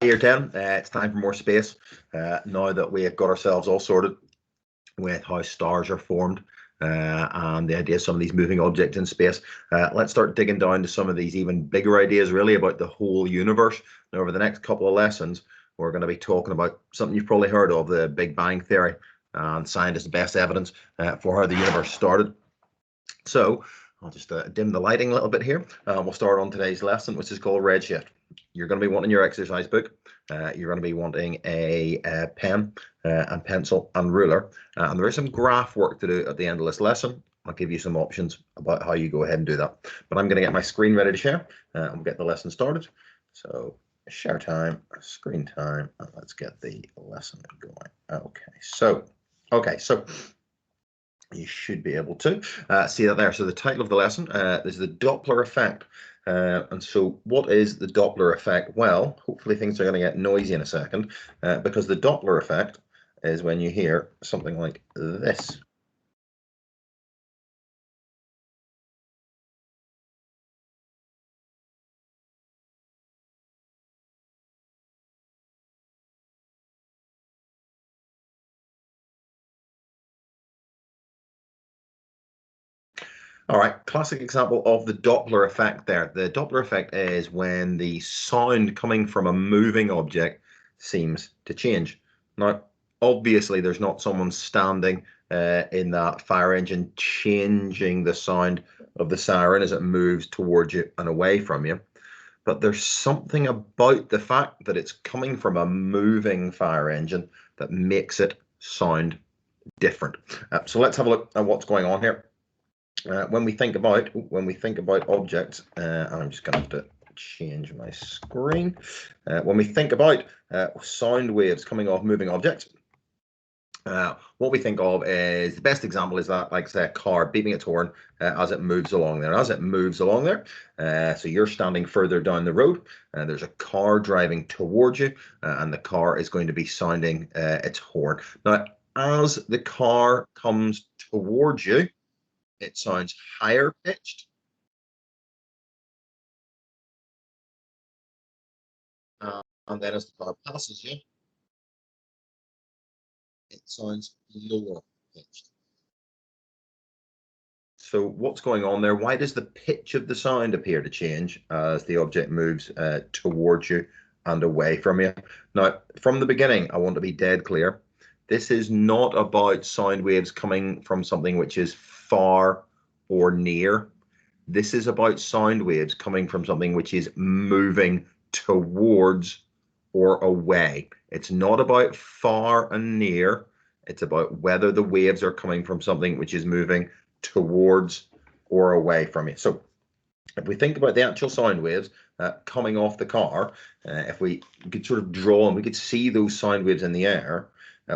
Year 10, it's time for more space. Now that we have got ourselves all sorted with how stars are formed and the idea of some of these moving objects in space, let's start digging down to some of these even bigger ideas really about the whole universe. Now, over the next couple of lessons, we're going to be talking about something you've probably heard of, the Big Bang Theory, and scientists' best evidence for how the universe started. So I'll just dim the lighting a little bit here. We'll start on today's lesson, which is called Redshift. You're going to be wanting your exercise book. You're going to be wanting a pen and pencil and ruler. And there is some graph work to do at the end of this lesson. I'll give you some options about how you go ahead and do that. But I'm going to get my screen ready to share and we'll get the lesson started. So share time, screen time, and let's get the lesson going. Okay, so you should be able to see that there. So the title of the lesson is the Doppler effect. And so what is the Doppler effect? Well, hopefully things are going to get noisy in a second because the Doppler effect is when you hear something like this. All right, classic example of the Doppler effect there. The Doppler effect is when the sound coming from a moving object seems to change. Now, obviously, there's not someone standing in that fire engine changing the sound of the siren as it moves towards you and away from you. But there's something about the fact that it's coming from a moving fire engine that makes it sound different. So let's have a look at what's going on here. When we think about objects, and I'm just going to have to change my screen. When we think about sound waves coming off moving objects, what we think of is the best example is that, like say, a car beeping its horn as it moves along there. As it moves along there, so you're standing further down the road, and there's a car driving towards you, and the car is going to be sounding its horn. Now, as the car comes towards you, it sounds higher pitched. And then as the car passes you, it sounds lower pitched. So what's going on there? Why does the pitch of the sound appear to change as the object moves towards you and away from you? Now, from the beginning, I want to be dead clear. This is not about sound waves coming from something which is far or near. This is about sound waves coming from something which is moving towards or away. It's not about far and near. It's about whether the waves are coming from something which is moving towards or away from you. So if we think about the actual sound waves coming off the car, if we could sort of draw and we could see those sound waves in the air,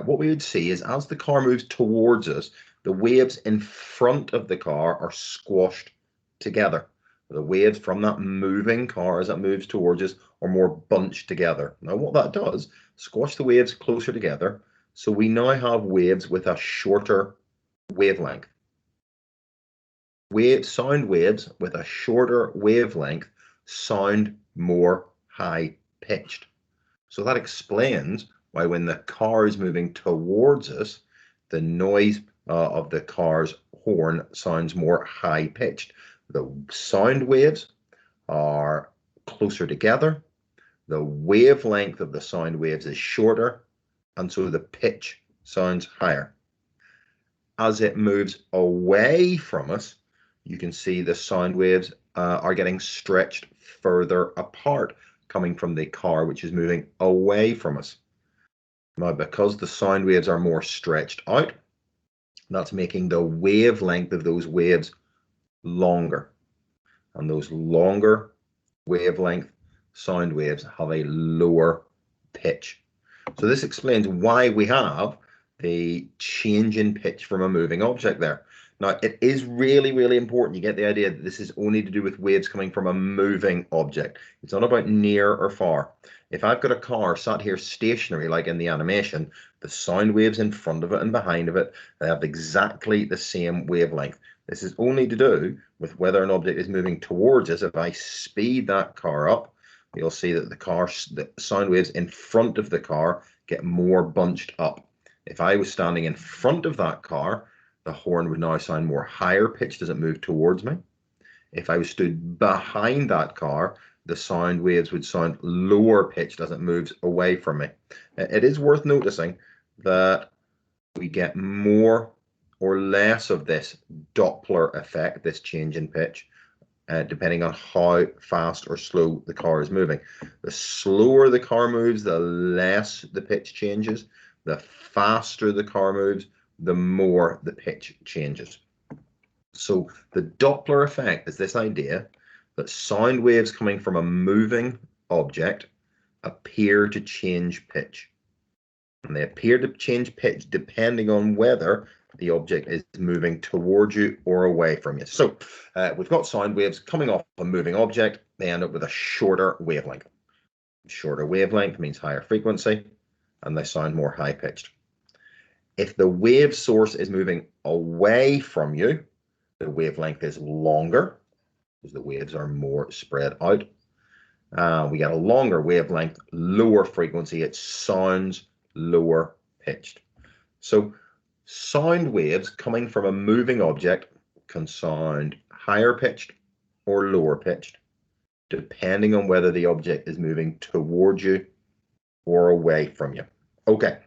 what we would see is as the car moves towards us, the waves in front of the car are squashed together. The waves from that moving car as it moves towards us are more bunched together. Now what that does, squash the waves closer together, so we now have waves with a shorter wavelength. Sound waves with a shorter wavelength sound more high pitched. So that explains why when the car is moving towards us, the noise of the car's horn sounds more high pitched. The sound waves are closer together. The wavelength of the sound waves is shorter, and so the pitch sounds higher. As it moves away from us, you can see the sound waves are getting stretched further apart, coming from the car which is moving away from us. Now, because the sound waves are more stretched out, that's making the wavelength of those waves longer. And those longer wavelength sound waves have a lower pitch. So this explains why we have the change in pitch from a moving object there. Now, it is really, really important you get the idea that this is only to do with waves coming from a moving object. It's not about near or far. If I've got a car sat here stationary, like in the animation, the sound waves in front of it and behind of it, they have exactly the same wavelength. This is only to do with whether an object is moving towards us. If I speed that car up, you'll see that the sound waves in front of the car get more bunched up. If I was standing in front of that car, the horn would now sound more higher pitched as it moved towards me. If I was stood behind that car, the sound waves would sound lower pitched as it moves away from me. It is worth noticing that we get more or less of this Doppler effect, this change in pitch, depending on how fast or slow the car is moving. The slower the car moves, the less the pitch changes. The faster the car moves, the more the pitch changes. So the Doppler effect is this idea that sound waves coming from a moving object appear to change pitch. And they appear to change pitch depending on whether the object is moving towards you or away from you. So we've got sound waves coming off a moving object. They end up with a shorter wavelength. Shorter wavelength means higher frequency, and they sound more high-pitched. If the wave source is moving away from you, the wavelength is longer because the waves are more spread out. We get a longer wavelength, lower frequency. It sounds lower pitched. So sound waves coming from a moving object can sound higher pitched or lower pitched, depending on whether the object is moving towards you or away from you. Okay,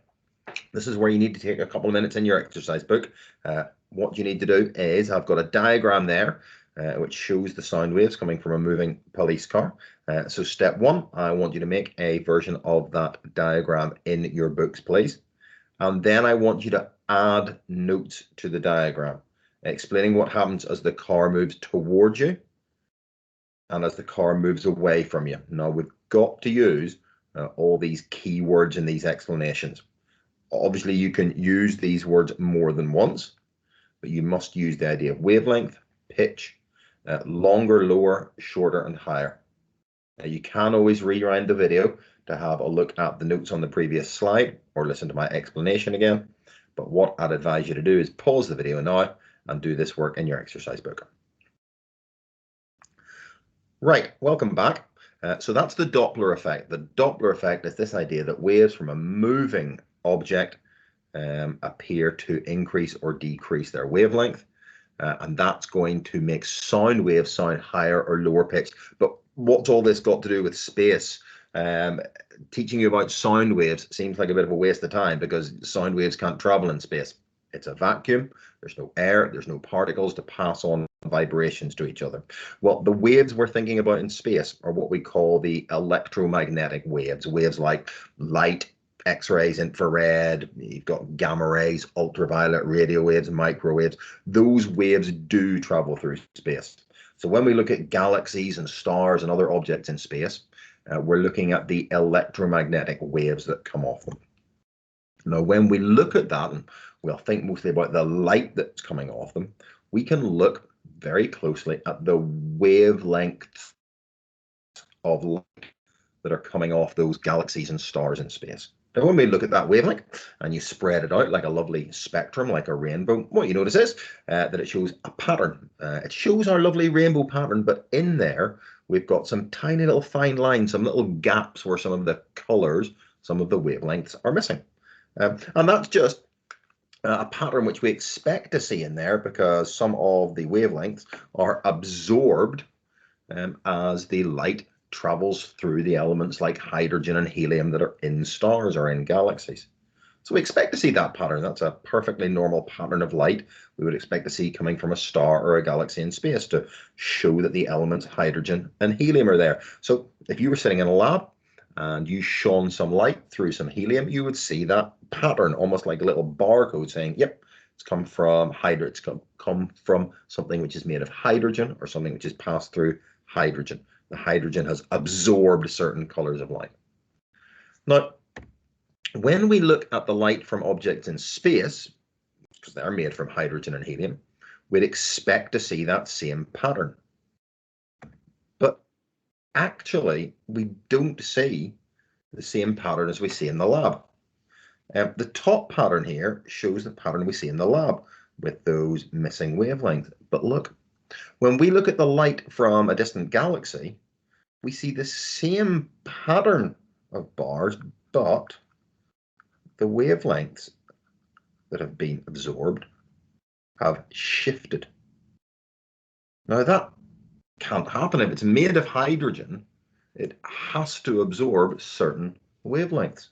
this is where you need to take a couple of minutes in your exercise book. What you need to do is, I've got a diagram there which shows the sound waves coming from a moving police car. So step one, I want you to make a version of that diagram in your books, please. And then I want you to add notes to the diagram, explaining what happens as the car moves towards you and as the car moves away from you. Now, we've got to use all these keywords in these explanations. Obviously, you can use these words more than once, but you must use the idea of wavelength, pitch, longer, lower, shorter, and higher. You can always rewind the video to have a look at the notes on the previous slide or listen to my explanation again. But what I'd advise you to do is pause the video now and do this work in your exercise book. Right, welcome back. So that's the Doppler effect. The Doppler effect is this idea that waves from a moving object appear to increase or decrease their wavelength. And that's going to make sound waves sound higher or lower pitched. But what's all this got to do with space? Teaching you about sound waves seems like a bit of a waste of time because sound waves can't travel in space. It's a vacuum. There's no air. There's no particles to pass on vibrations to each other. Well, the waves we're thinking about in space are what we call the electromagnetic waves. Waves like light, X-rays, infrared, you've got gamma rays, ultraviolet, radio waves, microwaves. Those waves do travel through space. So when we look at galaxies and stars and other objects in space, we're looking at the electromagnetic waves that come off them. Now, when we look at that, and we'll think mostly about the light that's coming off them, we can look very closely at the wavelengths of light that are coming off those galaxies and stars in space. Now, when we look at that wavelength and you spread it out like a lovely spectrum, like a rainbow, what you notice is that it shows a pattern. It shows our lovely rainbow pattern, but in there, we've got some tiny little fine lines, some little gaps where some of the colors, some of the wavelengths are missing. And that's just a pattern which we expect to see in there because some of the wavelengths are absorbed as the light travels through the elements like hydrogen and helium that are in stars or in galaxies. So we expect to see that pattern. That's a perfectly normal pattern of light we would expect to see coming from a star or a galaxy in space to show that the elements hydrogen and helium are there. So if you were sitting in a lab and you shone some light through some helium, you would see that pattern, almost like a little barcode saying, yep, it's come from it's come from something which is made of hydrogen or something which is passed through hydrogen. The hydrogen has absorbed certain colors of light. Now, when we look at the light from objects in space, because they're made from hydrogen and helium, we'd expect to see that same pattern. But actually, we don't see the same pattern as we see in the lab. The top pattern here shows the pattern we see in the lab with those missing wavelengths. But look, when we look at the light from a distant galaxy, we see the same pattern of bars, but the wavelengths that have been absorbed have shifted. Now that can't happen. If it's made of hydrogen, it has to absorb certain wavelengths.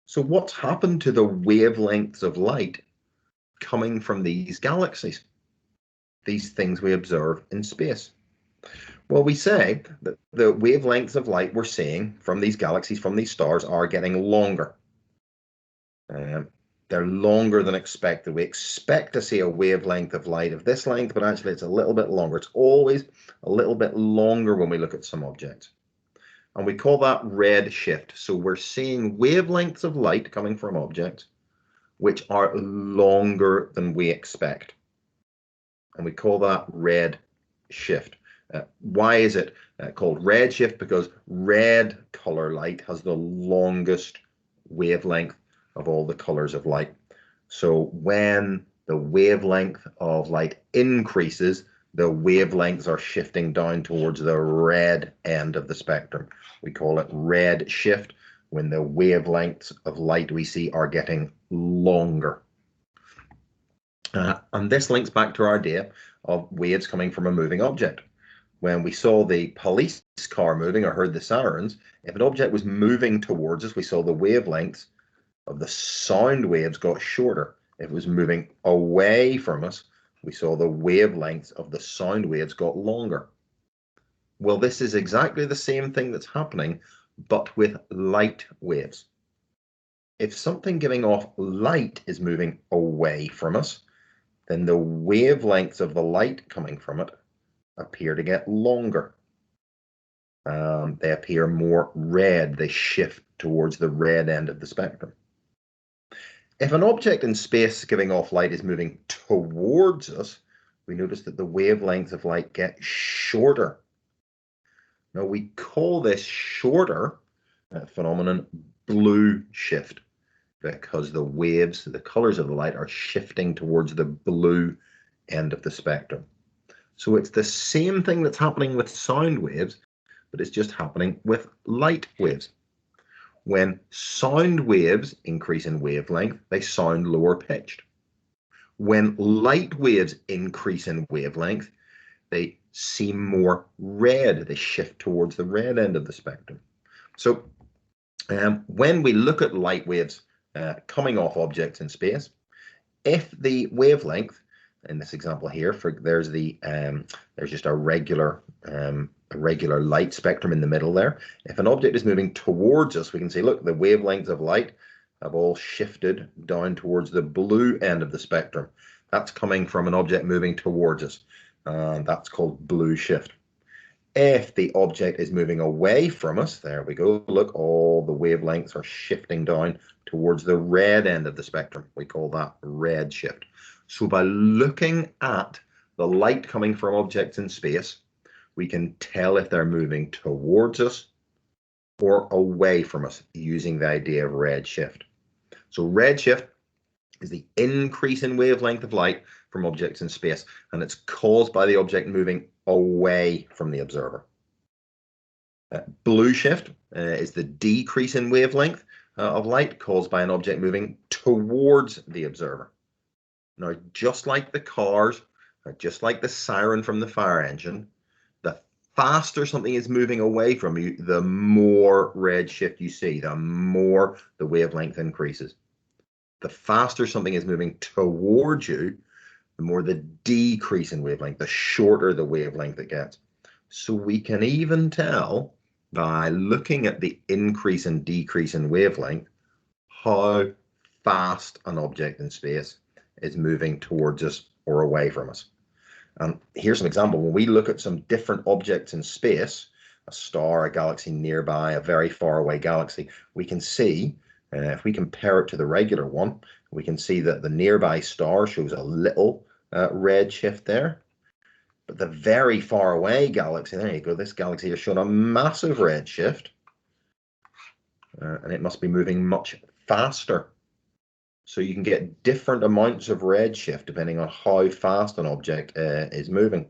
So what's happened to the wavelengths of light coming from these galaxies? These things we observe in space. Well, we say that the wavelengths of light we're seeing from these galaxies, from these stars, are getting longer. They're longer than expected. We expect to see a wavelength of light of this length, but actually it's a little bit longer. It's always a little bit longer when we look at some objects. And we call that red shift. So we're seeing wavelengths of light coming from objects which are longer than we expect. And we call that red shift. Why is it called red shift? Because red color light has the longest wavelength of all the colors of light. So when the wavelength of light increases, the wavelengths are shifting down towards the red end of the spectrum. We call it red shift when the wavelengths of light we see are getting longer. And this links back to our idea of waves coming from a moving object. When we saw the police car moving or heard the sirens, if an object was moving towards us, we saw the wavelengths of the sound waves got shorter. If it was moving away from us, we saw the wavelengths of the sound waves got longer. Well, this is exactly the same thing that's happening, but with light waves. If something giving off light is moving away from us, then the wavelengths of the light coming from it appear to get longer. They appear more red. They shift towards the red end of the spectrum. If an object in space giving off light is moving towards us, we notice that the wavelengths of light get shorter. Now we call this shorter phenomenon blue shift, because the waves, the colors of the light, are shifting towards the blue end of the spectrum. So it's the same thing that's happening with sound waves, but it's just happening with light waves. When sound waves increase in wavelength, they sound lower pitched. When light waves increase in wavelength, they seem more red. They shift towards the red end of the spectrum. So when we look at light waves coming off objects in space, if the wavelength, in this example here, there's just a regular light spectrum in the middle there. If an object is moving towards us, we can see, look, the wavelengths of light have all shifted down towards the blue end of the spectrum. That's coming from an object moving towards us. That's called blue shift. If the object is moving away from us, there we go, look, all the wavelengths are shifting down towards the red end of the spectrum. We call that red shift. So by looking at the light coming from objects in space, we can tell if they're moving towards us or away from us using the idea of red shift. So red shift is the increase in wavelength of light from objects in space, and it's caused by the object moving away from the observer. Blue shift is the decrease in wavelength of light caused by an object moving towards the observer. Now, just like the cars, just like the siren from the fire engine, the faster something is moving away from you, the more red shift you see, the more the wavelength increases. The faster something is moving towards you, the more the decrease in wavelength, the shorter the wavelength it gets. So we can even tell by looking at the increase and decrease in wavelength how fast an object in space is moving towards us or away from us. And here's an example. When we look at some different objects in space, a star, a galaxy nearby, a very far away galaxy, we can see, if we compare it to the regular one, we can see that the nearby star shows a little red shift there. But the very far away galaxy, there you go, this galaxy has shown a massive red shift. And it must be moving much faster. So you can get different amounts of red shift depending on how fast an object is moving.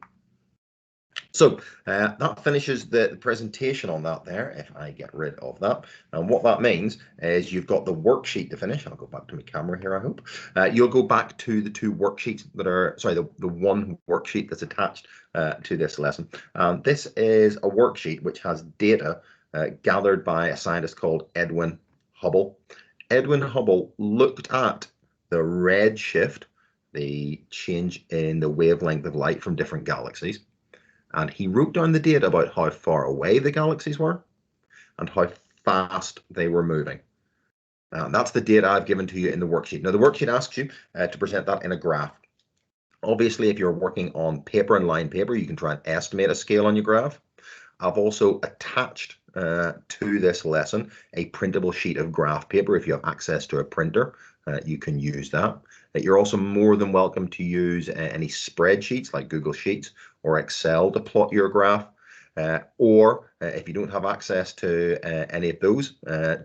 So that finishes the presentation on that there, if I get rid of that. And what that means is you've got the worksheet to finish. I'll go back to my camera here, I hope. You'll go back to the two worksheets that are, sorry, the one worksheet that's attached to this lesson. This is a worksheet which has data gathered by a scientist called Edwin Hubble. Edwin Hubble looked at the redshift, the change in the wavelength of light from different galaxies, and he wrote down the data about how far away the galaxies were and how fast they were moving. That's the data I've given to you in the worksheet. Now, the worksheet asks you to present that in a graph. Obviously, if you're working on paper and line paper, you can try and estimate a scale on your graph. I've also attached to this lesson a printable sheet of graph paper. If you have access to a printer, you can use that. You're also more than welcome to use any spreadsheets like Google Sheets or Excel to plot your graph. Or if you don't have access to any of those,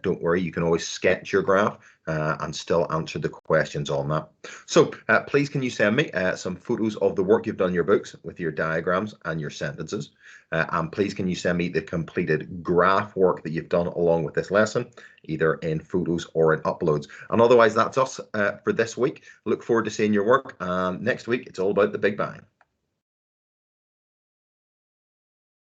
don't worry, you can always sketch your graph and still answer the questions on that. So please can you send me some photos of the work you've done in your books with your diagrams and your sentences. And please can you send me the completed graph work that you've done along with this lesson, either in photos or in uploads. And otherwise, that's us for this week. Look forward to seeing your work. Next week, it's all about the Big Bang.